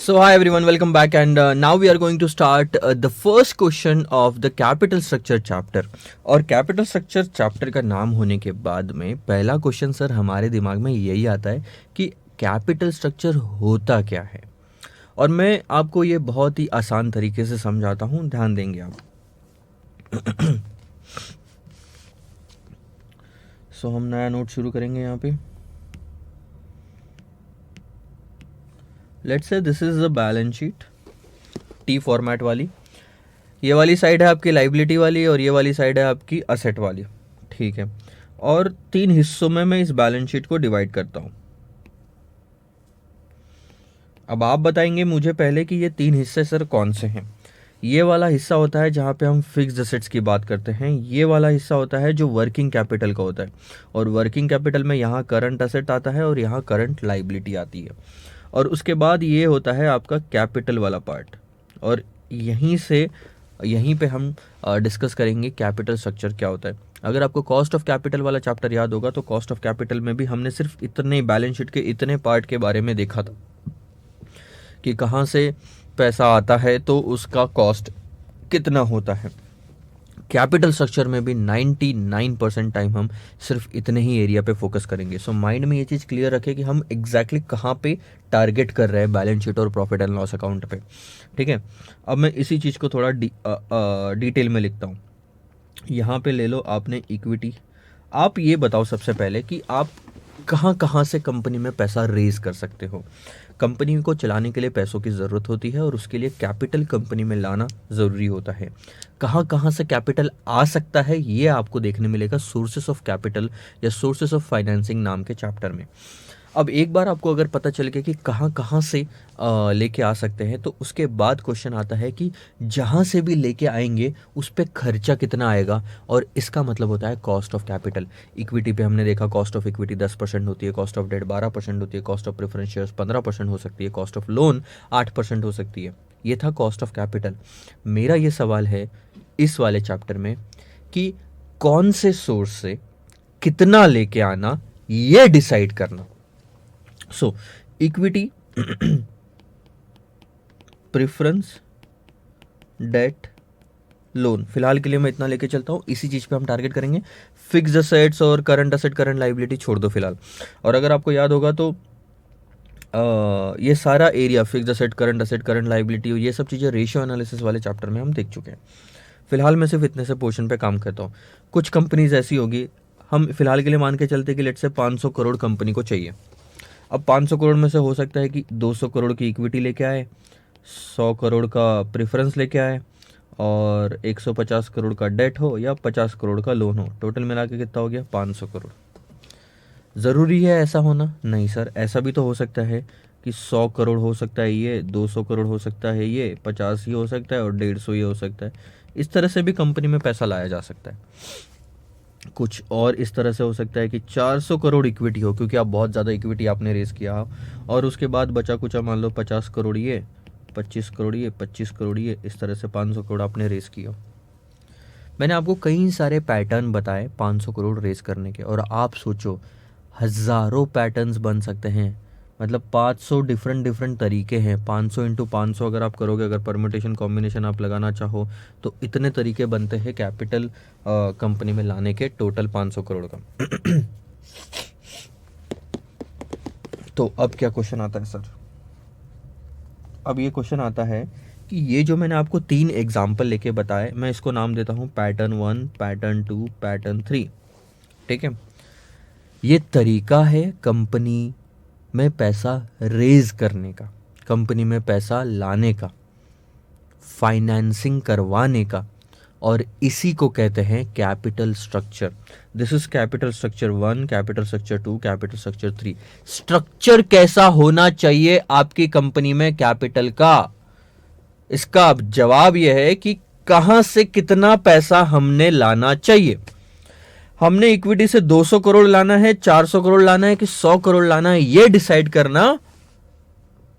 So hi everyone, welcome back and now we are going to start the first question of the capital structure chapter. और capital structure chapter का नाम होने के बाद में पहला क्वेश्चन सर हमारे दिमाग में यही आता है कि capital structure होता क्या है। और मैं आपको ये बहुत ही आसान तरीके से समझाता हूँ, ध्यान देंगे आप। हम नया नोट शुरू करेंगे यहाँ पे। Let's say this is a balance sheet T format वाली। ये वाली साइड है आपकी लाइबिलिटी वाली और ये वाली साइड है आपकी असेट वाली, ठीक है। और 3 हिस्सों में मैं इस बैलेंस शीट को डिवाइड करता हूं। अब आप बताएंगे मुझे पहले कि ये 3 हिस्से सर कौन से हैं। ये वाला हिस्सा होता है जहां पे हम फिक्स्ड असेट्स की बात करते हैं। ये वाला हिस्सा होता है जो वर्किंग कैपिटल का होता है, और वर्किंग कैपिटल में यहाँ करंट असेट आता है और यहाँ करंट लाइबिलिटी आती है। और उसके बाद ये होता है आपका कैपिटल वाला पार्ट, और यहीं पे हम डिस्कस करेंगे कैपिटल स्ट्रक्चर क्या होता है। अगर आपको कॉस्ट ऑफ कैपिटल वाला चैप्टर याद होगा तो कॉस्ट ऑफ कैपिटल में भी हमने सिर्फ इतने बैलेंस शीट के इतने पार्ट के बारे में देखा था कि कहाँ से पैसा आता है तो उसका कॉस्ट कितना होता है। कैपिटल स्ट्रक्चर में भी 99% टाइम हम सिर्फ इतने ही एरिया पे फोकस करेंगे। सो माइंड में ये चीज़ क्लियर रखें कि हम एग्जैक्टली कहाँ पे टारगेट कर रहे हैं बैलेंस शीट और प्रॉफिट एंड लॉस अकाउंट पे, ठीक है। अब मैं इसी चीज़ को थोड़ा डिटेल में लिखता हूँ। यहाँ पे ले लो आपने इक्विटी। आप ये बताओ सबसे पहले कि आप कहाँ से कंपनी में पैसा रेज कर सकते हो। कंपनी को चलाने के लिए पैसों की ज़रूरत होती है और उसके लिए कैपिटल कंपनी में लाना ज़रूरी होता है। कहाँ से कैपिटल आ सकता है ये आपको देखने मिलेगा सोर्सेस ऑफ कैपिटल या सोर्सेस ऑफ फाइनेंसिंग नाम के चैप्टर में। अब एक बार आपको अगर पता चल गया कि कहाँ से लेके आ सकते हैं, तो उसके बाद क्वेश्चन आता है कि जहाँ से भी लेके आएंगे उस पर खर्चा कितना आएगा, और इसका मतलब होता है कॉस्ट ऑफ कैपिटल। इक्विटी पे हमने देखा कॉस्ट ऑफ इक्विटी 10% होती है, कॉस्ट ऑफ डेट 12% होती है, कॉस्ट ऑफ प्रेफरेंस शेयर्स 15% हो सकती है, कॉस्ट ऑफ लोन 8% हो सकती है। ये था कॉस्ट ऑफ कैपिटल। मेरा ये सवाल है इस वाले चैप्टर में कि कौन से सोर्स से कितना लेके आना ये डिसाइड करना। सो इक्विटी, प्रेफरेंस, डेट, लोन, फिलहाल के लिए मैं इतना लेके चलता हूँ। इसी चीज पे हम टारगेट करेंगे। फिक्स्ड असेट्स और करंट असेट करंट लाइबिलिटी छोड़ दो फिलहाल। और अगर आपको याद होगा तो ये सारा area fixed asset current liability, ये सब चीज़ें रेशियो एनालिसिस वाले चैप्टर में हम देख चुके हैं। फिलहाल मैं सिर्फ इतने से पोर्शन पे काम करता हूँ। कुछ कंपनीज ऐसी होगी, हम फिलहाल के लिए मान के चलते कि लेट से 500 करोड़ कंपनी को चाहिए। अब 500 करोड़ में से हो सकता है कि 200 करोड़ की इक्विटी लेके आए, 100 करोड़ का प्रेफरेंस लेके आए और 150 करोड़ का डेट हो या 50 करोड़ का लोन हो। टोटल मिला के कितना हो गया? 500 करोड़। ज़रूरी है ऐसा होना? नहीं सर, ऐसा भी तो हो सकता है कि 100 करोड़ हो सकता है ये, 200 करोड़ हो सकता है ये, 50 ही हो सकता है और 150 ही हो सकता है। इस तरह से भी कंपनी में पैसा लाया जा सकता है। कुछ और इस तरह से हो सकता है कि 400 करोड़ इक्विटी हो, क्योंकि आप बहुत ज़्यादा इक्विटी आपने रेस किया हो, और उसके बाद बचा कुछ मान लो 50 करोड़ ये, 25 करोड़ ये, 25 करोड़ ये, इस तरह से 500 करोड़ आपने रेस किया। मैंने आपको कई सारे पैटर्न बताए 500 करोड़ रेस करने के, और आप सोचो हज़ारों पैटर्न्स बन सकते हैं। मतलब 500 डिफरेंट तरीके हैं। 500 इंटू 500 अगर आप करोगे, अगर परम्यूटेशन कॉम्बिनेशन आप लगाना चाहो तो इतने तरीके बनते हैं कैपिटल कंपनी में लाने के, टोटल 500 करोड़ का। तो अब क्या क्वेश्चन आता है सर? अब ये क्वेश्चन आता है कि ये जो मैंने आपको 3 एग्जाम्पल लेके बताए, मैं इसको नाम देता हूँ पैटर्न 1, पैटर्न 2, पैटर्न 3, ठीक है। ये तरीका है कंपनी में पैसा रेज करने का, कंपनी में पैसा लाने का, फाइनेंसिंग करवाने का, और इसी को कहते हैं capital structure. This is capital structure 1, capital structure 2, capital structure 3। Structure कैसा होना चाहिए आपकी कंपनी में कैपिटल का? इसका जवाब यह है कि कहां से कितना पैसा हमने लाना चाहिए। हमने इक्विटी से 200 करोड़ लाना है, 400 करोड़ लाना है कि 100 करोड़ लाना है, ये डिसाइड करना,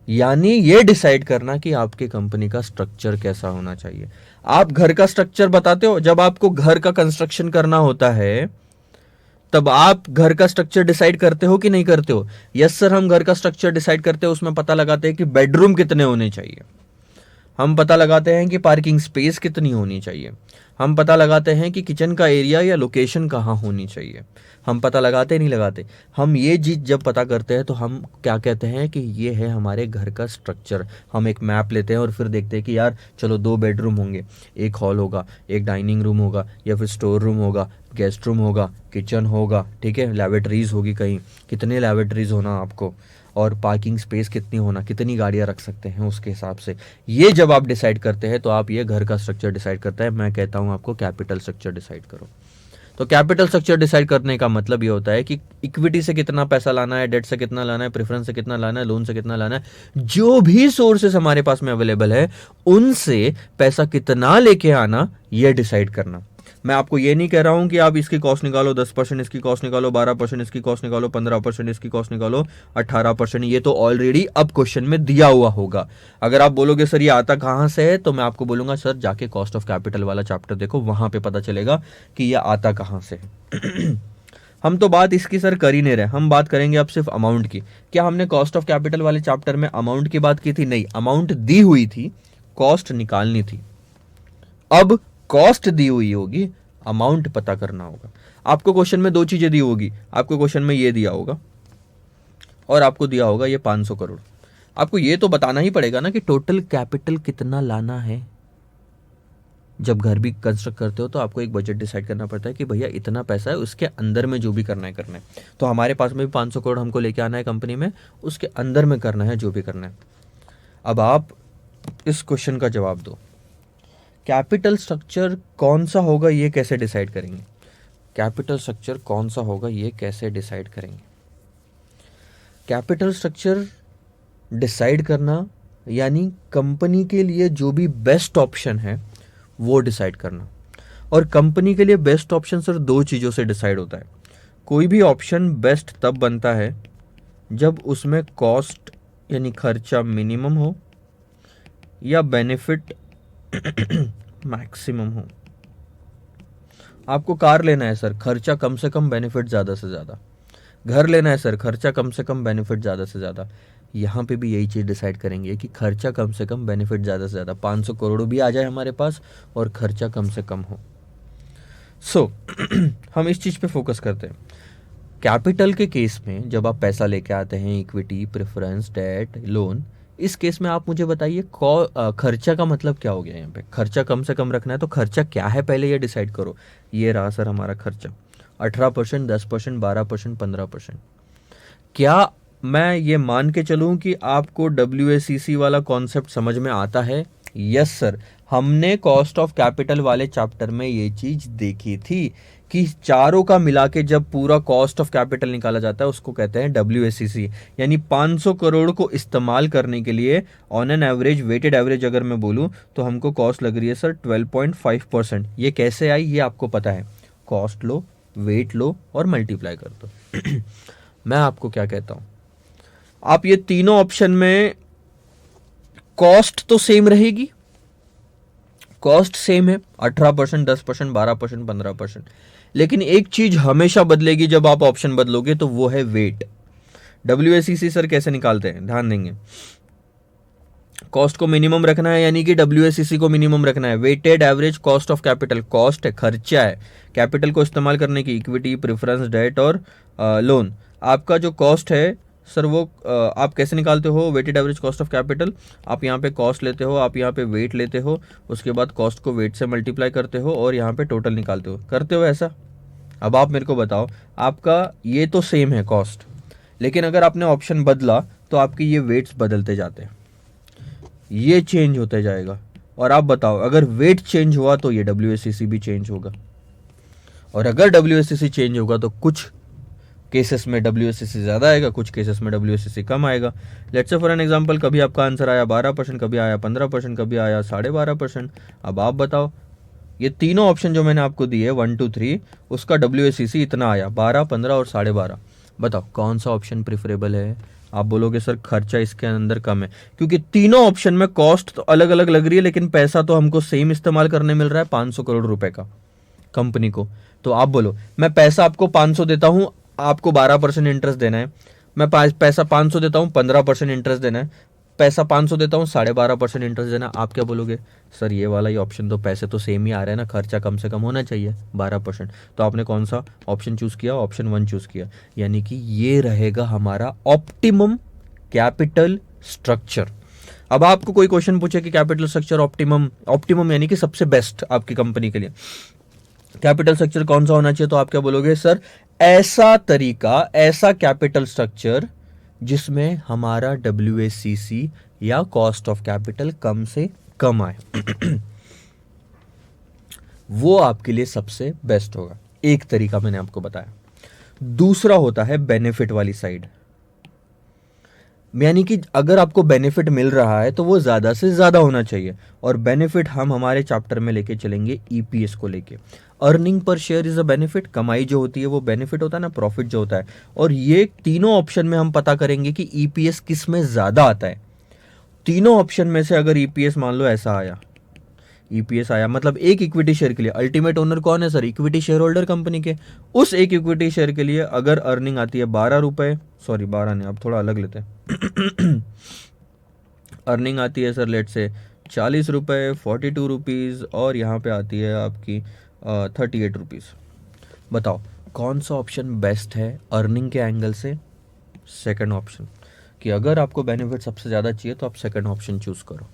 यानी ये डिसाइड करना कि आपके कंपनी का स्ट्रक्चर कैसा होना चाहिए। आप घर का स्ट्रक्चर बताते हो, जब आपको घर का कंस्ट्रक्शन करना होता है तब आप घर का स्ट्रक्चर डिसाइड करते हो कि नहीं करते हो? यस सर, हम घर का स्ट्रक्चर डिसाइड करते हैं, उसमें पता लगाते हैं कि बेडरूम कितने होने चाहिए, हम पता लगाते हैं कि पार्किंग स्पेस कितनी होनी चाहिए, हम पता लगाते हैं कि किचन का एरिया या लोकेशन कहाँ होनी चाहिए, हम पता लगाते नहीं लगाते? हम ये चीज़ जब पता करते हैं तो हम क्या कहते हैं कि ये है हमारे घर का स्ट्रक्चर। हम एक मैप लेते हैं और फिर देखते हैं कि यार चलो 2 बेडरूम होंगे, एक हॉल होगा, एक डाइनिंग रूम होगा या फिर स्टोर रूम होगा, गेस्ट रूम होगा, किचन होगा, ठीक है, लैबोरेटरीज होगी, कहीं कितने लैबोरेटरीज होना आपको, और पार्किंग स्पेस कितनी होना, कितनी गाड़ियां रख सकते हैं उसके हिसाब से। ये जब आप डिसाइड करते हैं तो आप ये घर का स्ट्रक्चर डिसाइड करता है। मैं कहता हूँ आपको कैपिटल स्ट्रक्चर डिसाइड करो। तो कैपिटल स्ट्रक्चर डिसाइड करने का मतलब ये होता है कि इक्विटी से कितना पैसा लाना है, डेट से कितना लाना है, प्रेफरेंस से कितना लाना है, लोन से कितना लाना है, जो भी सोर्सेस हमारे पास में अवेलेबल है उनसे पैसा कितना लेके आना, ये डिसाइड करना। मैं आपको ये नहीं कह रहा हूं कि आप इसकी कॉस्ट निकालो 10%, इसकी कॉस्ट निकालो 12%, इसकी कॉस्ट निकालो 15%, इसकी कॉस्ट निकालो 18%। ये तो ऑलरेडी अब क्वेश्चन में दिया हुआ होगा। अगर आप बोलोगे सर ये आता कहां से है, तो मैं आपको बोलूंगा सर जाके कॉस्ट ऑफ कैपिटल वाला चैप्टर देखो, वहां पे पता चलेगा कि ये आता कहां से है। हम तो बात इसकी सर कर ही नहीं रहे, हम बात करेंगे अब सिर्फ अमाउंट की। क्या हमने कॉस्ट ऑफ कैपिटल वाले चैप्टर में अमाउंट की बात की थी? नहीं, अमाउंट दी हुई थी, कॉस्ट निकालनी थी। अब कॉस्ट दी हुई होगी, अमाउंट पता करना होगा। आपको क्वेश्चन में 2 चीजें दी होगी, आपको क्वेश्चन में ये दिया होगा और आपको दिया होगा ये 500 करोड़। आपको ये तो बताना ही पड़ेगा ना कि टोटल कैपिटल कितना लाना है। जब घर भी कंस्ट्रक्ट करते हो तो आपको एक बजट डिसाइड करना पड़ता है कि भैया इतना पैसा है, उसके अंदर में जो भी करना है। तो हमारे पास में भी 500 करोड़ हमको लेके आना है कंपनी में, उसके अंदर में करना है जो भी करना है। अब आप इस क्वेश्चन का जवाब दो, कैपिटल स्ट्रक्चर कौन सा होगा ये कैसे डिसाइड करेंगे? कैपिटल स्ट्रक्चर कौन सा होगा ये कैसे डिसाइड करेंगे? कैपिटल स्ट्रक्चर डिसाइड करना यानी कंपनी के लिए जो भी बेस्ट ऑप्शन है वो डिसाइड करना। और कंपनी के लिए बेस्ट ऑप्शन सिर्फ 2 चीज़ों से डिसाइड होता है। कोई भी ऑप्शन बेस्ट तब बनता है जब उसमें कॉस्ट यानी खर्चा मिनिमम हो या बेनिफिट मैक्सिमम हो। आपको कार लेना है सर, खर्चा कम से कम, बेनिफिट ज़्यादा से ज़्यादा। घर लेना है सर, खर्चा कम से कम, बेनिफिट ज़्यादा से ज़्यादा। यहाँ पे भी यही चीज़ डिसाइड करेंगे कि खर्चा कम से कम, बेनिफिट ज़्यादा से ज़्यादा। 500 करोड़ भी आ जाए हमारे पास और खर्चा कम से कम हो। हम इस चीज़ पे फोकस करते हैं। कैपिटल के केस में जब आप पैसा लेके आते हैं, इक्विटी, प्रेफरेंस, डेट, लोन, इस केस में आप मुझे बताइए खर्चा का मतलब क्या हो गया? यहाँ पे खर्चा कम से कम रखना है तो खर्चा क्या है पहले ये डिसाइड करो। ये रहा सर हमारा खर्चा, 18%, 10%, 12%, 15%। क्या मैं ये मान के चलूं कि आपको WACC वाला कॉन्सेप्ट समझ में आता है? यस सर, हमने कॉस्ट ऑफ कैपिटल वाले चैप्टर में ये चीज देखी थी कि चारों का मिला के जब पूरा कॉस्ट ऑफ कैपिटल निकाला जाता है उसको कहते हैं WACC। यानी 500 करोड़ को इस्तेमाल करने के लिए on an average, weighted average अगर मैं बोलूं तो हमको कॉस्ट लग रही है सर 12.5%। ये कैसे आई ये आपको पता है, कॉस्ट लो, वेट लो और मल्टीप्लाई कर दो। मैं आपको क्या कहता हूं, आप ये तीनों ऑप्शन में कॉस्ट तो सेम रहेगी, कॉस्ट सेम है 18%, 10%, 12%, 15%। लेकिन एक चीज हमेशा बदलेगी जब आप ऑप्शन बदलोगे, तो वो है वेट। WACC सर कैसे निकालते हैं, ध्यान देंगे। कॉस्ट को मिनिमम रखना है यानी कि WACC को मिनिमम रखना है। Weighted average cost of capital, cost है, खर्चा है कैपिटल को इस्तेमाल करने की, इक्विटी, प्रेफरेंस, डेट और लोन। आपका जो कॉस्ट है सर वो आप कैसे निकालते हो? Weighted average cost of capital, आप यहाँ पे कॉस्ट लेते हो, आप यहाँ पे वेट लेते हो, उसके बाद कॉस्ट को वेट से मल्टीप्लाई करते हो और यहाँ पे टोटल निकालते हो। करते हो ऐसा? अब आप मेरे को बताओ, आपका ये तो सेम है कॉस्ट, लेकिन अगर आपने ऑप्शन बदला तो आपके ये वेट्स बदलते जाते हैं, ये चेंज होते जाएगा। और आप बताओ अगर वेट चेंज हुआ तो ये WACC भी चेंज होगा, और अगर WACC चेंज होगा तो कुछ केसेस में WACC ज़्यादा आएगा, कुछ केसेस में WACC कम आएगा। Let's say for an example, कभी आपका आंसर आया 12%, कभी आया 15%, कभी आया 12.5%। अब आप बताओ, ये तीनों ऑप्शन जो मैंने आपको दिए 1, 2, 3, उसका WACC इतना आया 12, 15 और 12.5। बताओ कौन सा ऑप्शन प्रिफरेबल है? आप बोलोगे सर खर्चा इसके अंदर कम है, क्योंकि तीनों ऑप्शन में कॉस्ट तो अलग अलग लग रही है लेकिन पैसा तो हमको सेम इस्तेमाल करने मिल रहा है, 500 करोड़ रुपए का कंपनी को। तो आप बोलो मैं पैसा आपको 500 देता हूँ, आपको 12% इंटरेस्ट देना है। मैं पैसा 500 देता हूँ, 15% इंटरेस्ट देना है। पैसा 500 देता हूँ, 12.5% इंटरेस्ट देना। आप क्या बोलोगे? सर ये वाला ही ऑप्शन, तो पैसे तो सेम ही आ रहे हैं ना, खर्चा कम से कम होना चाहिए 12%। तो आपने कौन सा ऑप्शन चूज किया? ऑप्शन 1 चूज किया। यानी कि ये रहेगा हमारा ऑप्टिमम कैपिटल स्ट्रक्चर। अब आपको कोई क्वेश्चन पूछे कि कैपिटल स्ट्रक्चर ऑप्टिमम, ऑप्टिमम यानी कि सबसे बेस्ट आपकी कंपनी के लिए कैपिटल स्ट्रक्चर कौन सा होना चाहिए, तो आप क्या बोलोगे? सर ऐसा तरीका, ऐसा कैपिटल स्ट्रक्चर जिसमें हमारा WACC या कॉस्ट ऑफ कैपिटल कम से कम आए वो आपके लिए सबसे बेस्ट होगा। एक तरीका मैंने आपको बताया। दूसरा होता है बेनिफिट वाली साइड, यानी कि अगर आपको बेनिफिट मिल रहा है तो वो ज्यादा से ज्यादा होना चाहिए। और बेनिफिट हम हमारे चैप्टर में लेके चलेंगे EPS को लेके। Earning per share is a benefit, कमाई जो होती है वो बेनिफिट होता है ना, प्रॉफिट जो होता है। और ये तीनों ऑप्शन में हम पता करेंगे कि EPS किस में ज्यादा आता है। तीनों ऑप्शन में से अगर EPS मान लो ऐसा आया, EPS आया मतलब एक इक्विटी शेयर के लिए अल्टीमेट ओनर कौन है? Sir equity share holder company के। उस एक इक्विटी शेयर के लिए अगर अर्निंग आती है 12 रुपए, सॉरी 12 नहीं, अब थोड़ा अलग लेते हैं अर्निंग आती है सर लेट से 40 रुपए, 42 रुपीज़, और यहाँ पे आती है आपकी 38 रुपीज़। बताओ कौन सा ऑप्शन बेस्ट है अर्निंग के एंगल से? सेकंड ऑप्शन, कि अगर आपको बेनिफिट सबसे ज़्यादा चाहिए तो आप सेकंड ऑप्शन चूज़ करो।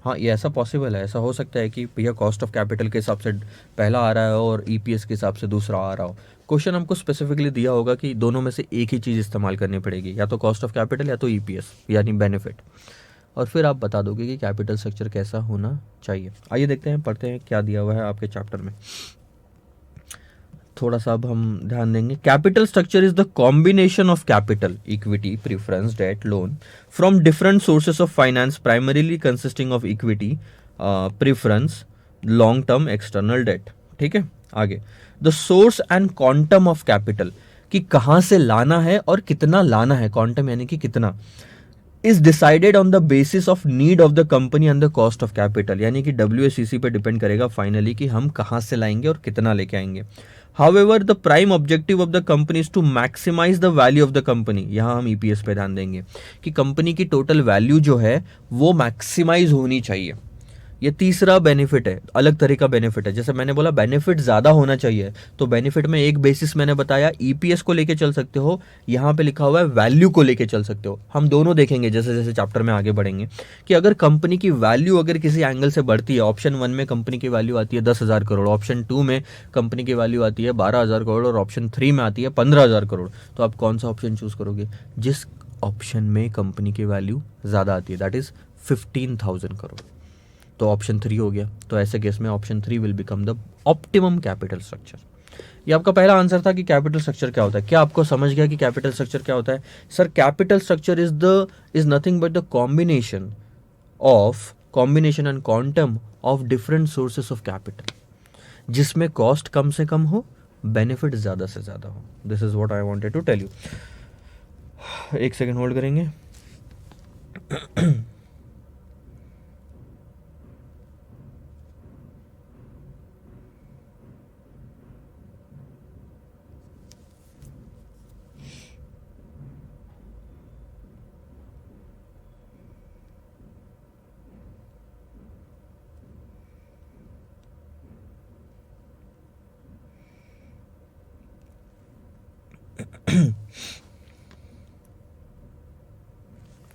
हाँ ये ऐसा पॉसिबल है, ऐसा हो सकता है कि भैया कॉस्ट ऑफ कैपिटल के हिसाब से पहला आ रहा है और EPS के हिसाब से दूसरा आ रहा हो। क्वेश्चन हमको स्पेसिफिकली दिया होगा कि दोनों में से एक ही चीज़ इस्तेमाल करनी पड़ेगी, या तो कॉस्ट ऑफ कैपिटल या तो EPS यानी बेनिफिट। और फिर आप बता दोगे कि कैपिटल स्ट्रक्चर कैसा होना चाहिए। आइए देखते हैं, पढ़ते हैं क्या दिया हुआ है आपके चैप्टर में। थोड़ा सा अब हम ध्यान देंगे। Capital structure is the combination of capital, equity, preference, debt, loan from different sources of finance, primarily consisting of equity, preference, long term external debt. ठीक है, आगे the source and quantum of capital, कि कहां से लाना है और कितना लाना है, क्वांटम यानी कि कितना, is decided on the basis of need of the company and the cost of capital, यानी कि WACC पे डिपेंड करेगा फाइनली कि हम कहां से लाएंगे और कितना लेके आएंगे। However, the prime objective of the company is to maximize the value of the company। यहां हम EPS पे ध्यान देंगे कि कंपनी की टोटल वैल्यू जो है वो मैक्सिमाइज होनी चाहिए। ये तीसरा बेनिफिट है, अलग तरह का बेनिफिट है। जैसे मैंने बोला बेनिफिट ज्यादा होना चाहिए, तो बेनिफिट में एक बेसिस मैंने बताया EPS को लेके चल सकते हो, यहाँ पे लिखा हुआ है वैल्यू को लेके चल सकते हो। हम दोनों देखेंगे जैसे जैसे चैप्टर में आगे बढ़ेंगे कि अगर कंपनी की वैल्यू अगर किसी एंगल से बढ़ती है, ऑप्शन 1 में कंपनी की वैल्यू आती है 10,000 करोड़, ऑप्शन 2 में कंपनी की वैल्यू आती है 12,000 करोड़ और ऑप्शन 3 में आती है 15,000 करोड़, तो आप कौन सा ऑप्शन चूज करोगे? जिस ऑप्शन में कंपनी की वैल्यू ज्यादा आती है, दैट इज 15,000 करोड़, तो ऑप्शन 3 हो गया। तो ऐसे केस में option 3 will become the optimum capital structure. ये आपका पहला आंसर था कि कैपिटल स्ट्रक्चर क्या होता है। क्या आपको समझ गया कि कैपिटल स्ट्रक्चर क्या होता है? Sir capital structure is nothing but the combination and quantum of different sources of capital, जिसमें कॉस्ट कम से कम हो, बेनिफिट ज्यादा से ज्यादा हो। This is what I wanted to tell you. एक सेकंड होल्ड करेंगे।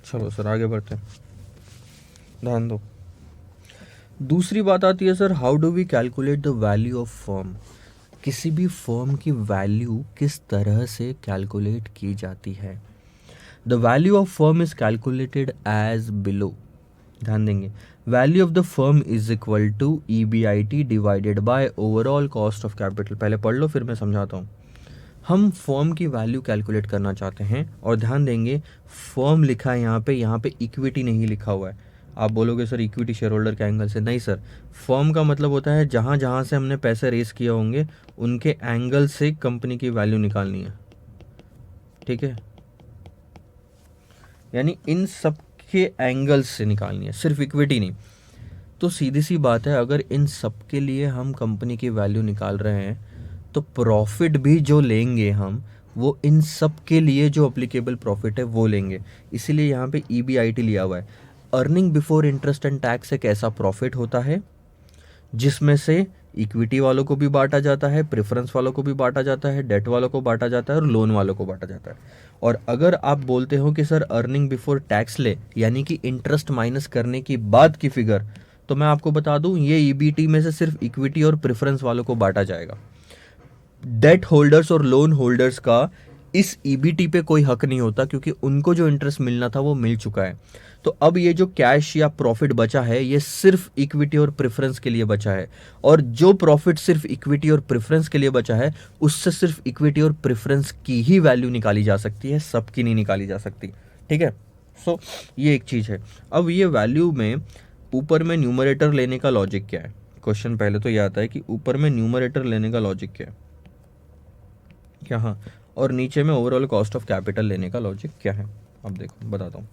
चलो सर आगे बढ़ते हैं, ध्यान दो। दूसरी बात आती है sir, how do we calculate the value of firm. किसी भी फर्म की वैल्यू किस तरह से कैलकुलेट की जाती है? The value of firm is calculated as below. ध्यान देंगे, value of the firm is equal to EBIT divided by overall cost of capital. पहले पढ़ लो फिर मैं समझाता हूँ। हम फर्म की वैल्यू कैलकुलेट करना चाहते हैं, और ध्यान देंगे फर्म लिखा है यहाँ पे इक्विटी नहीं लिखा हुआ है। आप बोलोगे सर इक्विटी शेयर होल्डर के एंगल से, नहीं सर, फर्म का मतलब होता है जहाँ जहाँ से हमने पैसे रेस किए होंगे उनके एंगल से कंपनी की वैल्यू निकालनी है। ठीक है, यानी इन सब के एंगल्स से निकालनी है, सिर्फ इक्विटी नहीं। तो सीधी सी बात है, अगर इन सब के लिए हम कंपनी की वैल्यू निकाल रहे हैं तो प्रॉफिट भी जो लेंगे हम, वो इन सब के लिए जो अप्लीकेबल प्रॉफिट है वो लेंगे। इसीलिए यहाँ पे EBIT लिया हुआ है। Earning before interest and tax एक ऐसा प्रॉफिट होता है जिसमें से इक्विटी वालों को भी बांटा जाता है, प्रेफरेंस वालों को भी बांटा जाता है, डेट वालों को बांटा जाता है और लोन वालों को बांटा जाता है। और अगर आप बोलते हो कि सर अर्निंग बिफोर टैक्स ले, यानी कि इंटरेस्ट माइनस करने की बाद की फिगर, तो मैं आपको बता दूं ये EBT में से सिर्फ इक्विटी और प्रेफरेंस वालों को बांटा जाएगा। डेट होल्डर्स और लोन होल्डर्स का इस EBT पे कोई हक नहीं होता, क्योंकि उनको जो इंटरेस्ट मिलना था वो मिल चुका है। तो अब ये जो कैश या प्रॉफिट बचा है ये सिर्फ इक्विटी और प्रेफरेंस के लिए बचा है, और जो प्रॉफिट सिर्फ इक्विटी और प्रेफरेंस के लिए बचा है उससे सिर्फ इक्विटी और प्रेफरेंस की ही वैल्यू निकाली जा सकती है, सबकी नहीं निकाली जा सकती। ठीक है, सो ये एक चीज़ है। अब ये वैल्यू में ऊपर में न्यूमरेटर लेने का लॉजिक क्या है? क्वेश्चन पहले तो ये आता है कि ऊपर में न्यूमरेटर लेने का लॉजिक क्या है, क्या, हाँ, और नीचे में ओवरऑल कॉस्ट ऑफ कैपिटल लेने का लॉजिक क्या है। अब देखो बताता हूँ।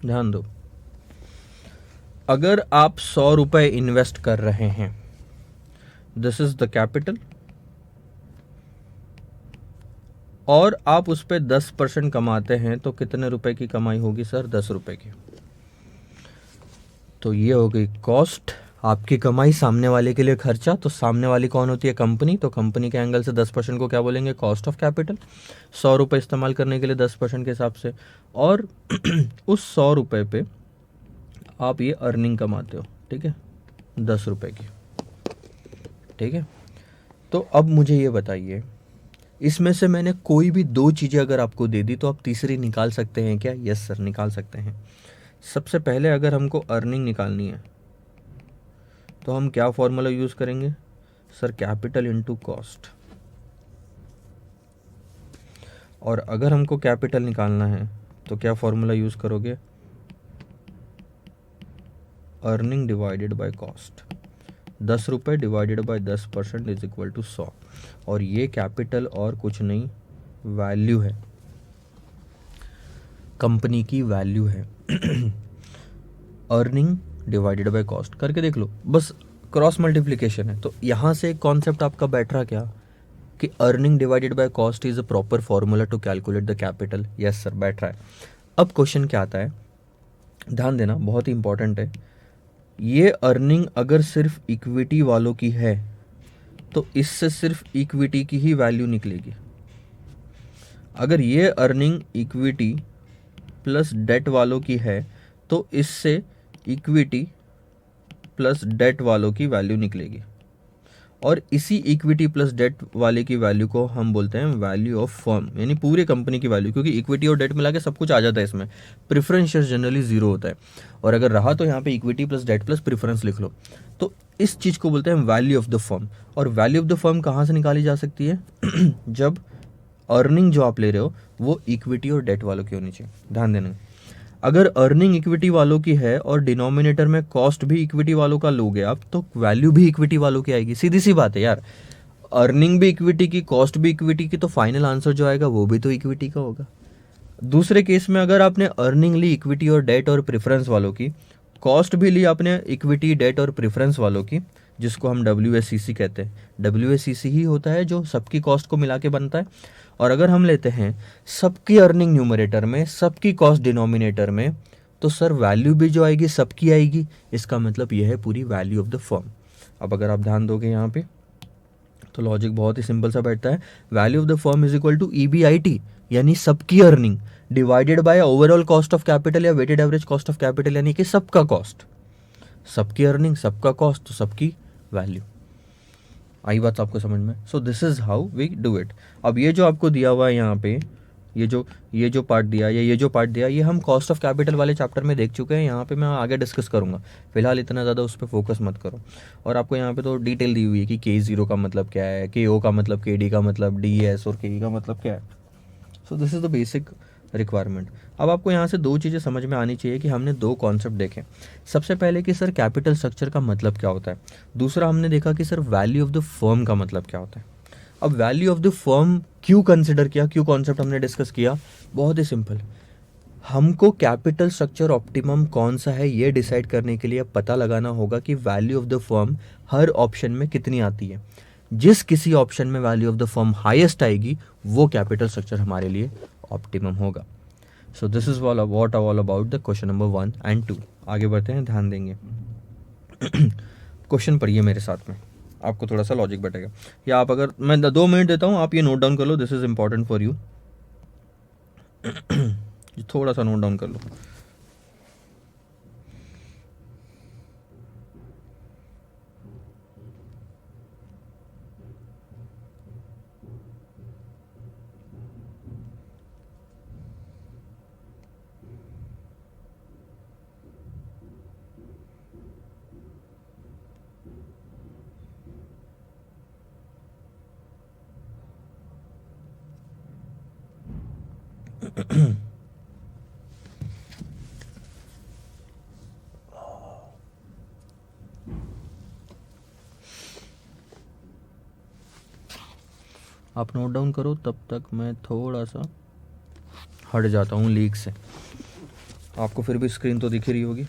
ध्यान दो, अगर आप 100 रुपए इन्वेस्ट कर रहे हैं, दिस इज द कैपिटल, और आप उस पर 10% कमाते हैं, तो कितने रुपए की कमाई होगी सर? 10 रुपए की। तो ये हो गई कॉस्ट, आपकी कमाई, सामने वाले के लिए खर्चा। तो सामने वाली कौन होती है? कंपनी। तो कंपनी के एंगल से 10% को क्या बोलेंगे? Cost of capital. 100 रुपये इस्तेमाल करने के लिए 10% के हिसाब से, और उस 100 रुपये पे आप ये अर्निंग कमाते हो, ठीक है, 10 रुपये की। ठीक है, तो अब मुझे ये बताइए, इसमें से मैंने कोई भी दो चीज़ें अगर आपको दे दी तो आप तीसरी निकाल सकते हैं क्या? यस सर, निकाल सकते हैं। सबसे पहले अगर हमको अर्निंग निकालनी है तो हम क्या फॉर्मूला यूज़ करेंगे सर? Capital into cost. और अगर हमको कैपिटल निकालना है तो क्या फॉर्मूला यूज़ करोगे? Earning divided by cost. 10 रुपये divided by 10% is equal to 100। और ये कैपिटल और कुछ नहीं, वैल्यू है, कंपनी की वैल्यू है। अर्निंग डिवाइडेड बाय कॉस्ट करके देख लो, बस क्रॉस मल्टीप्लिकेशन है। तो यहाँ से एक कॉन्सेप्ट आपका बैठ रहा क्या कि earning divided by cost is a proper formula to calculate the capital. Yes sir, बैठ रहा है। अब क्वेश्चन क्या आता है, ध्यान देना, बहुत ही इंपॉर्टेंट है। ये अर्निंग अगर सिर्फ इक्विटी वालों की है तो इससे सिर्फ इक्विटी की ही वैल्यू निकलेगी। अगर ये अर्निंग इक्विटी प्लस डेट वालों की है तो इससे इक्विटी प्लस डेट वालों की वैल्यू निकलेगी, और इसी इक्विटी प्लस डेट वाले की वैल्यू को हम बोलते हैं वैल्यू ऑफ फर्म, यानी पूरे कंपनी की वैल्यू, क्योंकि इक्विटी और डेट मिला के सब कुछ आ जाता है इसमें। प्रेफरेंस शेयर जनरली जीरो होता है, और अगर रहा तो यहाँ पे equity plus debt plus preference लिख लो। तो इस चीज़ को बोलते हैं वैल्यू ऑफ द फर्म। और वैल्यू ऑफ द फर्म कहाँ से निकाली जा सकती है? जब अर्निंग जो आप ले रहे हो वो इक्विटी और डेट वालों की होनी चाहिए। ध्यान देना, अगर अर्निंग इक्विटी वालों की है और डिनोमिनेटर में कॉस्ट भी इक्विटी वालों का लोगे आप, तो वैल्यू भी इक्विटी वालों की आएगी। सीधी सी बात है यार, अर्निंग भी इक्विटी की, कॉस्ट भी इक्विटी की, तो फाइनल आंसर जो आएगा वो भी तो इक्विटी का होगा। दूसरे केस में अगर आपने अर्निंग ली इक्विटी और डेट और प्रेफरेंस वालों की, कॉस्ट भी ली आपने इक्विटी डेट और प्रेफरेंस वालों की, जिसको हम WACC कहते हैं। WACC ही होता है जो सबकी कॉस्ट को मिला के बनता है। और अगर हम लेते हैं सबकी अर्निंग न्यूमरेटर में, सबकी कॉस्ट डिनोमिनेटर में, तो सर वैल्यू भी जो आएगी सबकी आएगी। इसका मतलब यह है पूरी वैल्यू ऑफ द फर्म। अब अगर आप ध्यान दोगे यहाँ पे तो लॉजिक बहुत ही सिंपल सा बैठता है। Value of the firm is equal to EBIT, यानी सबकी earning, divided by overall cost of capital या weighted average cost of capital, यानी कि सबका कॉस्ट। सबकी अर्निंग, सबका कॉस्ट, तो सबकी वैल्यू। आई बात आपको समझ में? So this is how we do it. अब ये जो आपको दिया हुआ है यहाँ पे, ये जो पार्ट दिया या ये जो पार्ट दिया, ये हम कॉस्ट ऑफ कैपिटल वाले चैप्टर में देख चुके हैं। यहाँ पे मैं आगे डिस्कस करूँगा, फिलहाल इतना ज़्यादा उस पर फोकस मत करो। और आपको यहाँ पे तो डिटेल दी हुई है कि K0 का मतलब क्या है, KO का मतलब, KD का मतलब, DS और KE का मतलब क्या है। सो this is the basic requirement. अब आपको यहाँ से दो चीज़ें समझ में आनी चाहिए कि हमने दो कॉन्सेप्ट देखे। सबसे पहले कि सर कैपिटल स्ट्रक्चर का मतलब क्या होता है, दूसरा हमने देखा कि sir value of the firm का मतलब क्या होता है। अब वैल्यू ऑफ द फर्म क्यों कंसिडर किया, क्यों कॉन्सेप्ट हमने डिस्कस किया, बहुत ही सिंपल। हमको कैपिटल स्ट्रक्चर ऑप्टिमम कौन सा है ये डिसाइड करने के लिए पता लगाना होगा कि value of the firm her option में कितनी आती है। जिस किसी ऑप्शन में value of the firm highest आएगी वो कैपिटल स्ट्रक्चर हमारे लिए ऑप्टिमम होगा। सो this is what all about the question number 1 and 2। आगे बढ़ते हैं, ध्यान देंगे। क्वेश्चन पढ़िए मेरे साथ में, आपको थोड़ा सा लॉजिक बैठेगा। या आप, अगर मैं 2 मिनट देता हूँ, आप ये नोट डाउन कर लो, this is important for you. थोड़ा सा नोट डाउन कर लो। आप नोट डाउन करो, तब तक मैं थोड़ा सा हट जाता हूँ लीक से। आपको फिर भी स्क्रीन तो दिख ही रही होगी।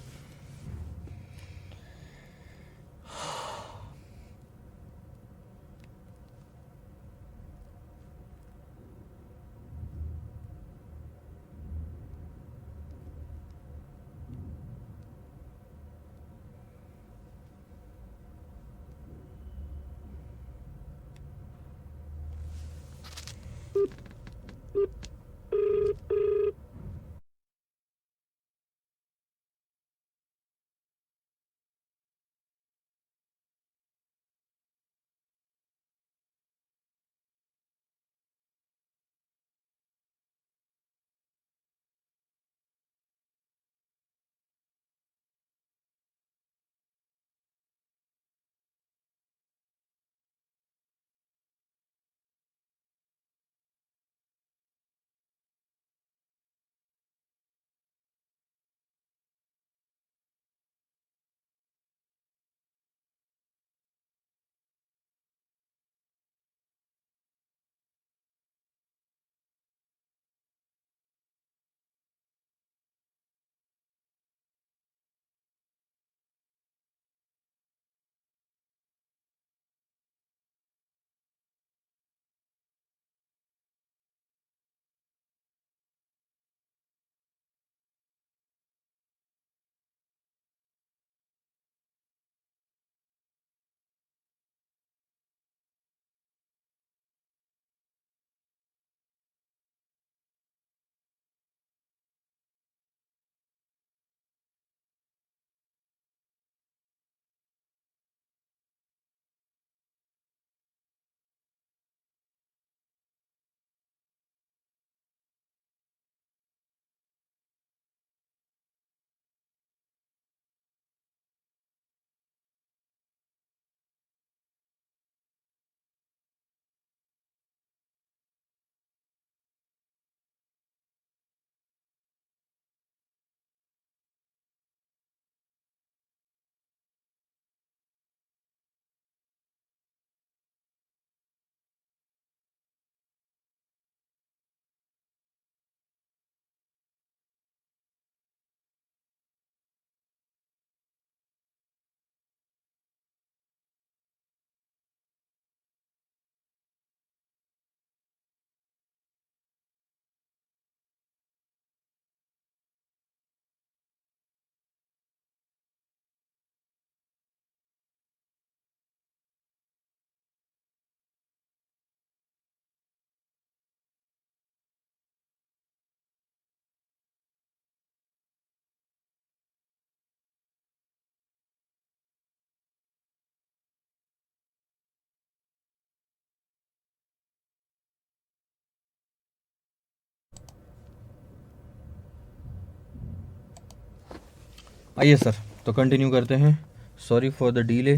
आइए सर, तो कंटिन्यू करते हैं। सॉरी फॉर द डीले,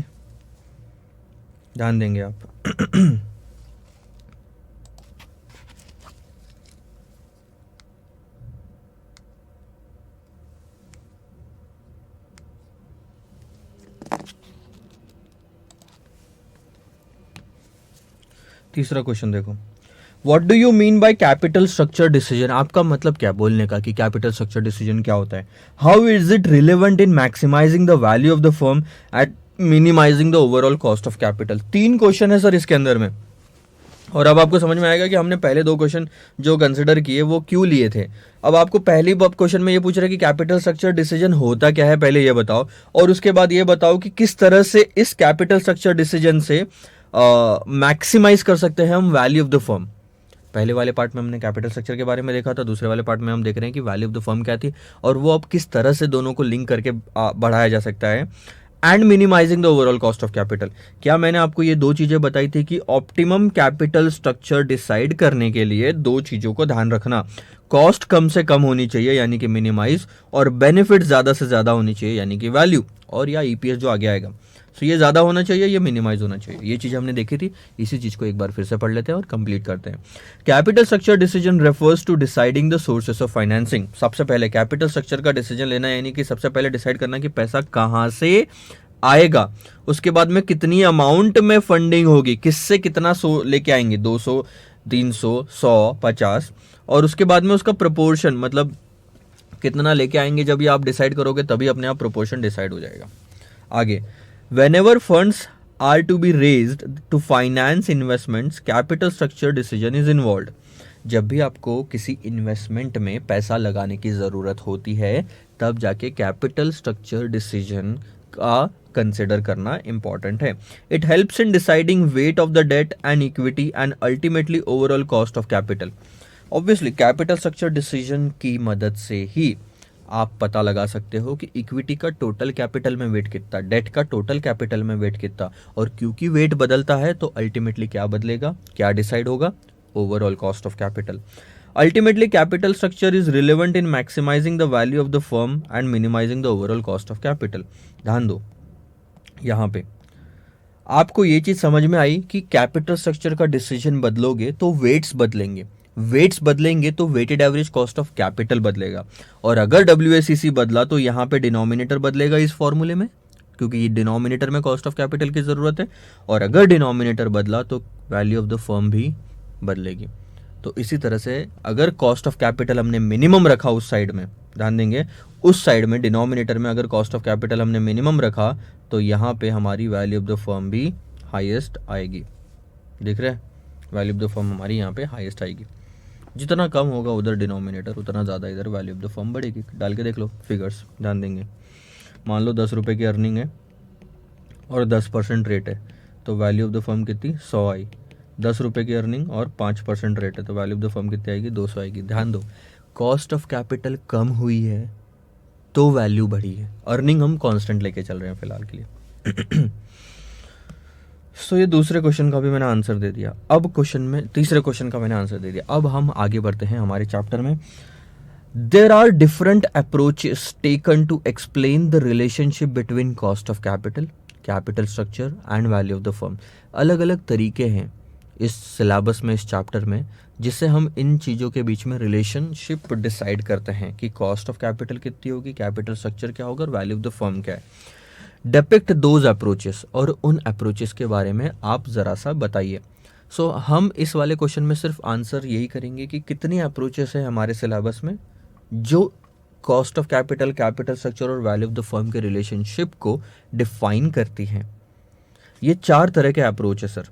ध्यान देंगे आप। तीसरा क्वेश्चन देखो, what do you mean by capital structure decision? आपका मतलब क्या बोलने का कि कैपिटल स्ट्रक्चर डिसीजन क्या होता है? How is it relevant in maximising the value of the firm at minimising the overall cost of capital? 3 question है सर इसके अंदर में, और अब आपको समझ में आएगा कि हमने पहले 2 क्वेश्चन जो कंसिडर किए वो क्यों लिए थे। अब आपको पहली क्वेश्चन में ये पूछ रहा है कि कैपिटल स्ट्रक्चर डिसीजन होता क्या है, पहले ये बताओ, और उसके बाद ये बताओ कि किस तरह से इस कैपिटल स्ट्रक्चर डिसीजन से मैक्सिमाइज कर सकते हैं हम वैल्यू ऑफ द फर्म। पहले वाले पार्ट में हमने कैपिटल स्ट्रक्चर के बारे में देखा था, दूसरे वाले पार्ट में हम देख रहे हैं कि वैल्यू ऑफ द फर्म क्या थी और वो अब किस तरह से दोनों को लिंक करके बढ़ाया जा सकता है। And minimising the overall cost of capital, क्या मैंने आपको ये 2 चीजें बताई थी कि ऑप्टिमम कैपिटल स्ट्रक्चर डिसाइड करने के लिए 2 चीजों को ध्यान रखना, कॉस्ट कम से कम होनी चाहिए यानी कि मिनिमाइज, और बेनिफिट ज्यादा से ज्यादा होनी चाहिए यानी कि वैल्यू, और या ईपीएस जो आगे आएगा। सो ये ज्यादा होना चाहिए, ये मिनिमाइज होना चाहिए, ये चीज हमने देखी थी। इसी चीज को एक बार फिर से पढ़ लेते हैं और कंप्लीट करते हैं। Capital structure decision refers to deciding the sources of financing. सबसे पहले कैपिटल स्ट्रक्चर का डिसीजन लेना यानी कि सबसे पहले डिसाइड करना कि पैसा कहां से आएगा, उसके बाद में कितनी अमाउंट में फंडिंग होगी, किससे कितना लेके आएंगे, 200, 300, 100, 50, और उसके बाद में उसका प्रोपोर्शन, मतलब कितना लेके आएंगे, जब ये आप डिसाइड करोगे तभी अपने आप प्रोपोर्शन डिसाइड हो जाएगा। आगे, whenever funds are to be raised to finance investments, capital structure decision is involved. जब भी आपको किसी इन्वेस्टमेंट में पैसा लगाने की ज़रूरत होती है तब जाके कैपिटल स्ट्रक्चर डिसीजन का कंसिडर करना इंपॉर्टेंट है। It helps in deciding weight of the debt and equity and ultimately overall cost of capital. Obviously capital structure decision की मदद से ही आप पता लगा सकते हो कि इक्विटी का टोटल कैपिटल में वेट कितना, डेट का टोटल कैपिटल में वेट कितना, और क्योंकि वेट बदलता है तो अल्टीमेटली क्या बदलेगा, क्या डिसाइड होगा, overall cost of capital. Ultimately capital structure is relevant in maximising the value of the firm and minimising the overall cost of capital. ध्यान दो, यहां पे आपको ये चीज समझ में आई कि कैपिटल स्ट्रक्चर का डिसीजन बदलोगे तो वेट्स बदलेंगे, वेट्स बदलेंगे तो weighted average cost of capital बदलेगा, और अगर डब्ल्यूएसीसी बदला तो यहां पे डिनोमिनेटर बदलेगा इस फॉर्मूले में, क्योंकि ये डिनोमिनेटर में कॉस्ट ऑफ कैपिटल की जरूरत है, और अगर डिनोमिनेटर बदला तो वैल्यू ऑफ द फर्म भी बदलेगी। तो इसी तरह से अगर कॉस्ट ऑफ कैपिटल हमने मिनिमम रखा उस साइड में, ध्यान देंगे उस साइड में डिनोमिनेटर में अगर कॉस्ट ऑफ कैपिटल हमने मिनिमम रखा तो यहाँ पे हमारी वैल्यू ऑफ द फर्म भी हाईएस्ट आएगी। दिख रहा है, वैल्यू ऑफ द फर्म हमारी यहाँ पे हाईएस्ट आएगी। जितना कम होगा उधर डिनोमिनेटर उतना ज़्यादा इधर वैल्यू ऑफ द फर्म बढ़ेगी। डाल के देख लो फिगर्स, ध्यान देंगे। मान लो 10 रुपये की अर्निंग है और 10% रेट है तो वैल्यू ऑफ द फर्म कितनी, 100 आई। 10 रुपये की अर्निंग और 5% रेट है तो वैल्यू ऑफ द फर्म कितनी आएगी, 200 आएगी। ध्यान दो, कॉस्ट ऑफ कैपिटल कम हुई है तो वैल्यू बढ़ी है। अर्निंग हम कांस्टेंट लेके चल रहे हैं फिलहाल के लिए। सो ये दूसरे क्वेश्चन का भी मैंने आंसर दे दिया। अब क्वेश्चन में तीसरे क्वेश्चन का मैंने आंसर दे दिया। अब हम आगे बढ़ते हैं हमारे चैप्टर में। There are different approaches taken to explain the relationship between cost of capital, capital structure and value of the firm. अलग अलग तरीके हैं इस सिलेबस में, इस चैप्टर में, जिससे हम इन चीज़ों के बीच में रिलेशनशिप डिसाइड करते हैं कि कॉस्ट ऑफ कैपिटल कितनी होगी, कैपिटल स्ट्रक्चर क्या होगा और वैल्यू ऑफ द फर्म क्या है। डिपिक्ट दोज अप्रोचेस, और उन अप्रोचेस के बारे में आप ज़रा सा बताइए। सो हम इस वाले क्वेश्चन में सिर्फ आंसर यही करेंगे कि कितनी अप्रोचेस है हमारे सिलेबस में जो cost of capital, capital structure और वैल्यू ऑफ द फर्म के रिलेशनशिप को डिफाइन करती हैं। ये 4 तरह के अप्रोच है सर।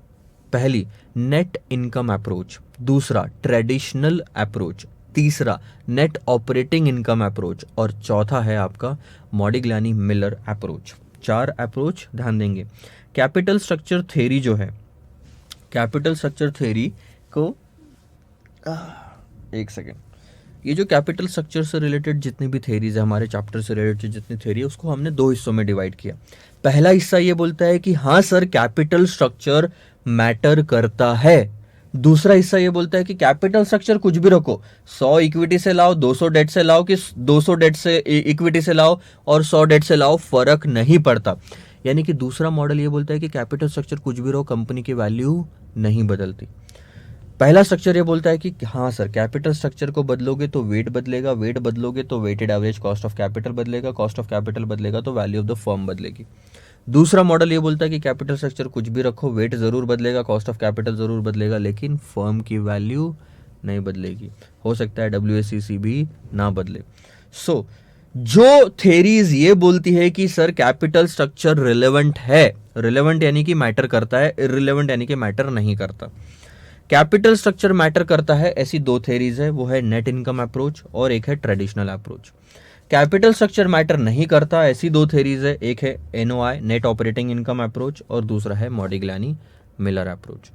पहली नेट इनकम अप्रोच, दूसरा ट्रेडिशनल अप्रोच, तीसरा नेट ऑपरेटिंग इनकम अप्रोच, और चौथा है आपका मॉडिग्लानी मिलर अप्रोच। 4 अप्रोच ध्यान देंगे। कैपिटल स्ट्रक्चर थ्योरी जो है, कैपिटल स्ट्रक्चर थ्योरी को एक सेकेंड, ये जो कैपिटल स्ट्रक्चर से रिलेटेड जितनी भी थ्योरीज है, हमारे चैप्टर से रिलेटेड जितनी थ्योरी है, उसको हमने 2 हिस्सों में डिवाइड किया। पहला हिस्सा ये बोलता है कि हाँ सर कैपिटल स्ट्रक्चर मैटर करता है। दूसरा हिस्सा ये बोलता है कि कैपिटल स्ट्रक्चर कुछ भी रखो, 100 इक्विटी से लाओ, 200 डेट से लाओ, कि 200 डेट से इक्विटी से लाओ और 100 डेट से लाओ, फर्क नहीं पड़ता। यानी कि दूसरा मॉडल ये बोलता है कि कैपिटल स्ट्रक्चर कुछ भी रहो, कंपनी की वैल्यू नहीं बदलती। पहला स्ट्रक्चर ये बोलता है कि हाँ सर कैपिटल स्ट्रक्चर को बदलोगे तो वेट बदलेगा, वेट बदलोगे तो weighted average cost of capital बदलेगा, कॉस्ट ऑफ कैपिटल बदलेगा तो वैल्यू ऑफ द फर्म बदलेगी। दूसरा मॉडल ये बोलता है कि कैपिटल स्ट्रक्चर कुछ भी रखो, वेट ज़रूर बदलेगा, कॉस्ट ऑफ कैपिटल ज़रूर बदलेगा, लेकिन फर्म की वैल्यू नहीं बदलेगी। हो सकता है WACC भी ना बदले। सो जो थेरीज ये बोलती है कि सर कैपिटल स्ट्रक्चर रिलेवेंट है, रिलेवेंट यानी कि मैटर करता है, इररिलेवेंट यानी कि मैटर नहीं करता। कैपिटल स्ट्रक्चर मैटर करता है, ऐसी दो थेरीज है, वो है नेट इनकम अप्रोच और एक है traditional approach. Capital structure matter नहीं करता, ऐसी दो थेरीज है, एक है NOI net operating income approach और दूसरा है मॉडिग्लानी मिलर अप्रोच।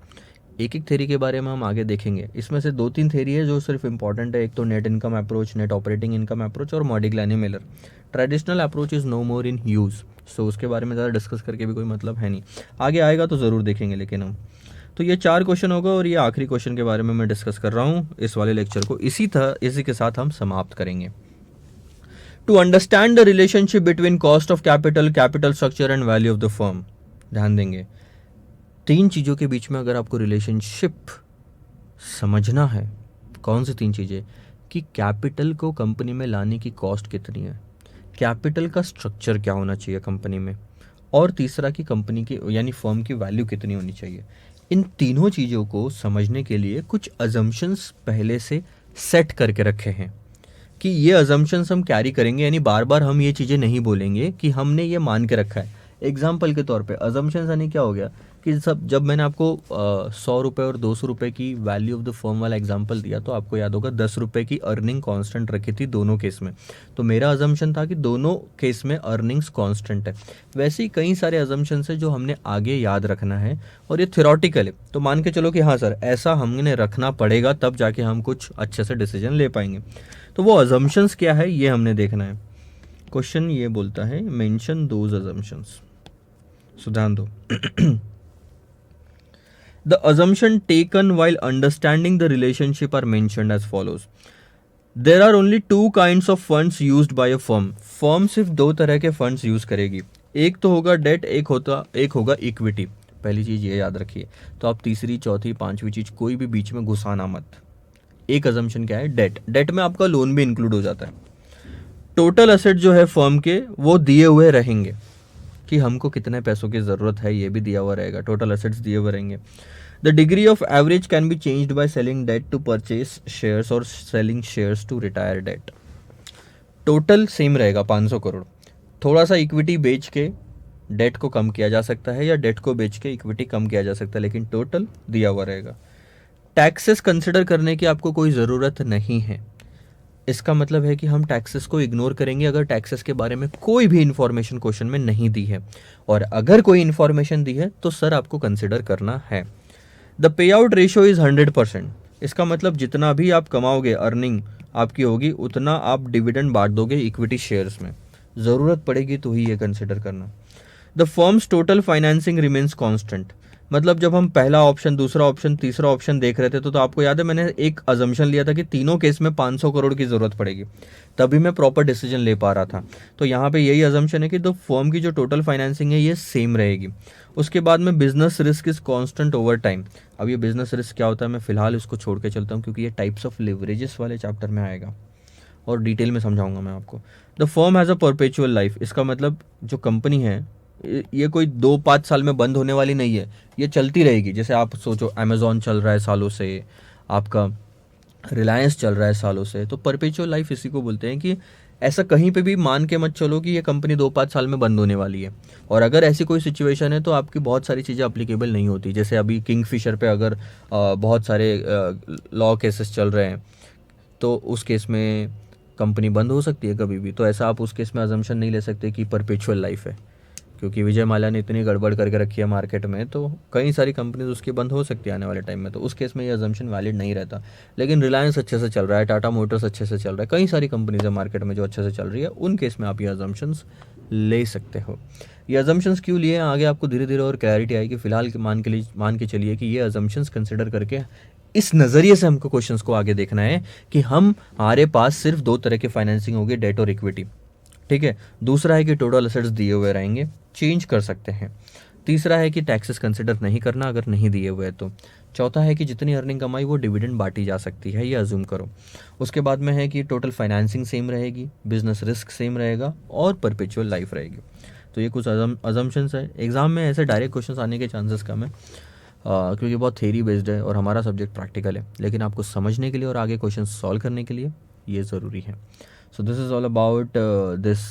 एक एक थेरी के बारे में हम आगे देखेंगे। इसमें से दो तीन थेरी है जो सिर्फ इंपॉर्टेंट है, एक तो net income approach, net operating income approach और Modigliani Miller. Traditional approach is no more in use, so उसके बारे में ज़्यादा डिस्कस करके भी कोई मतलब है नहीं, आगे आएगा तो ज़रूर देखेंगे। लेकिन हम तो ये 4 क्वेश्चन होगा और ये आखिरी क्वेश्चन के बारे में मैं डिस्कस कर रहा हूँ इस वाले लेक्चर को। इसी के साथ हम समाप्त करेंगे। To understand the relationship between cost of capital, capital structure and value of the firm, ध्यान देंगे 3 चीज़ों के बीच में अगर आपको रिलेशनशिप समझना है, कौन सी 3 चीज़ें, कि कैपिटल को कंपनी में लाने की कॉस्ट कितनी है, कैपिटल का स्ट्रक्चर क्या होना चाहिए कंपनी में, और तीसरा कि कंपनी की यानी फर्म की वैल्यू कितनी होनी चाहिए। इन तीनों चीज़ों को समझने के लिए कुछ अजम्पशंस पहले से सेट करके रखे हैं कि ये अजम्पशंस हम कैरी करेंगे, यानी बार बार हम ये चीज़ें नहीं बोलेंगे कि हमने ये मान के रखा है। एग्जाम्पल के तौर पे अजम्पशंस यानी क्या हो गया कि जब मैंने आपको 100 रुपये और 200 रुपये की वैल्यू ऑफ द फर्म वाला एग्जाम्पल दिया तो आपको याद होगा 10 रुपये की अर्निंग कांस्टेंट रखी थी दोनों केस में। तो मेरा अजम्पशन था कि दोनों केस में अर्निंग्स कांस्टेंट है। वैसे ही कई सारे अजम्पशंस है जो हमने आगे याद रखना है और ये थ्योरेटिकल है, तो मान के चलो कि हाँ सर ऐसा हमने रखना पड़ेगा तब जाके हम कुछ अच्छे से डिसीजन ले पाएंगे। तो वो अजम्पशंस क्या है ये हमने देखना है। क्वेश्चन ये बोलता है मेंशन दोज अजम्पशंस, सो ध्यान दो। The assumption taken while understanding the relationship are mentioned as follows. There are only 2 kinds of funds used by a firm. Firm सिर्फ 2 तरह के फंड्स यूज करेगी, एक तो होगा डेट, एक होगा इक्विटी। पहली चीज ये याद रखिए। तो आप तीसरी, चौथी, पांचवी चीज कोई भी बीच में घुसाना मत। एक अजम्पशन क्या है, डेट। डेट में आपका लोन भी इंक्लूड हो जाता है। टोटल एसेट जो है फर्म के वो दिए हुए रहेंगे कि हमको कितने पैसों की ज़रूरत है, ये भी दिया हुआ रहेगा, टोटल एसेट्स दिए हुए रहेंगे। The degree of average can be changed by selling debt to purchase shares और selling shares to retire debt. Total same रहेगा 500 करोड़। थोड़ा सा इक्विटी बेच के डेट को कम किया जा सकता है या डेट को बेच के इक्विटी कम किया जा सकता है, लेकिन टोटल दिया हुआ रहेगा। टैक्सेस कंसिडर करने की आपको कोई ज़रूरत नहीं है। इसका मतलब है कि हम टैक्सेस को इग्नोर करेंगे अगर टैक्सेस के बारे में कोई भी इंफॉर्मेशन क्वेश्चन में नहीं दी है, और अगर कोई इंफॉर्मेशन दी है तो सर आपको कंसिडर करना है। The pay out ratio is 100%। इसका मतलब जितना भी आप कमाओगे, अर्निंग आपकी होगी, उतना आप डिविडेंड बांट दोगे इक्विटी शेयर्स में, ज़रूरत पड़ेगी तो ही ये कंसिडर करना। The firms total financing remains constant. मतलब जब हम पहला ऑप्शन, दूसरा ऑप्शन, तीसरा ऑप्शन देख रहे थे तो आपको याद है मैंने एक अजम्पशन लिया था कि तीनों केस में 500 करोड़ की ज़रूरत पड़ेगी, तभी मैं प्रॉपर डिसीजन ले पा रहा था। तो यहाँ पे यही अजम्पशन है कि तो फर्म की जो टोटल फाइनेंसिंग है ये सेम रहेगी। उसके बाद में business risk is constant over time. अब ये बिजनेस रिस्क क्या होता है मैं फिलहाल इसको छोड़ के चलता हूँ क्योंकि ये टाइप्स ऑफ लिवरेजेस वाले चैप्टर में आएगा और डिटेल में समझाऊंगा मैं आपको। The firm has a perpetual life. इसका मतलब जो कंपनी है ये कोई 2-5 साल में बंद होने वाली नहीं है, ये चलती रहेगी। जैसे आप सोचो अमेजोन चल रहा है सालों से, आपका रिलायंस चल रहा है सालों से, तो परपेचुअल लाइफ इसी को बोलते हैं कि ऐसा कहीं पे भी मान के मत चलो कि ये कंपनी 2-5 साल में बंद होने वाली है। और अगर ऐसी कोई सिचुएशन है तो आपकी बहुत सारी चीज़ें अप्लीकेबल नहीं होती। जैसे अभी किंगफिशर पे अगर बहुत सारे लॉ केसेस चल रहे हैं तो उस केस में कंपनी बंद हो सकती है कभी भी। तो ऐसा आप उस केस में अजम्पशन नहीं ले सकते कि परपेचुअल लाइफ है, क्योंकि विजय माल्या ने इतनी गड़बड़ करके रखी है मार्केट में, तो कई सारी कंपनीज उसकी बंद हो सकती है आने वाले टाइम में। तो उस केस में ये अजम्पशन वैलिड नहीं रहता। लेकिन रिलायंस अच्छे से चल रहा है, टाटा मोटर्स अच्छे से चल रहा है, कई सारी कंपनीज है मार्केट में जो अच्छे से चल रही है, उन केस में आप ये अजम्पशंस ले सकते हो। ये अजम्पशंस क्यों लिए हैं आगे आपको धीरे धीरे और क्लैरिटी आएगी। फिलहाल मान के चलिए कि ये अजम्पशंस कंसिडर करके इस नज़रिए से हमको क्वेश्चंस को आगे देखना है कि हमारे पास सिर्फ 2 तरह के फाइनेंसिंग होगी, डेट और इक्विटी, ठीक है। दूसरा है कि टोटल एसेट्स दिए हुए रहेंगे, चेंज कर सकते हैं। तीसरा है कि टैक्सेस कंसिडर नहीं करना अगर नहीं दिए हुए तो। चौथा है कि जितनी अर्निंग कमाई वो डिविडेंड बांटी जा सकती है, ये अज्यूम करो। उसके बाद में है कि टोटल फाइनेंसिंग सेम रहेगी, बिजनेस रिस्क सेम रहेगा और परपेचुअल लाइफ रहेगी। तो ये कुछ अजम्पशंस है। एग्ज़ाम में ऐसे डायरेक्ट क्वेश्चंस आने के चांसेस कम है, क्योंकि बहुत थेरी बेस्ड है और हमारा सब्जेक्ट प्रैक्टिकल है, लेकिन आपको समझने के लिए और आगे क्वेश्चन सॉल्व करने के लिए ये ज़रूरी है। So this is all about this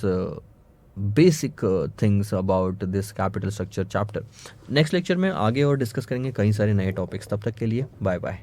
basic things about this capital structure chapter. Next lecture में आगे और डिस्कस करेंगे कई सारे नए टॉपिक्स। तब तक के लिए बाय बाय।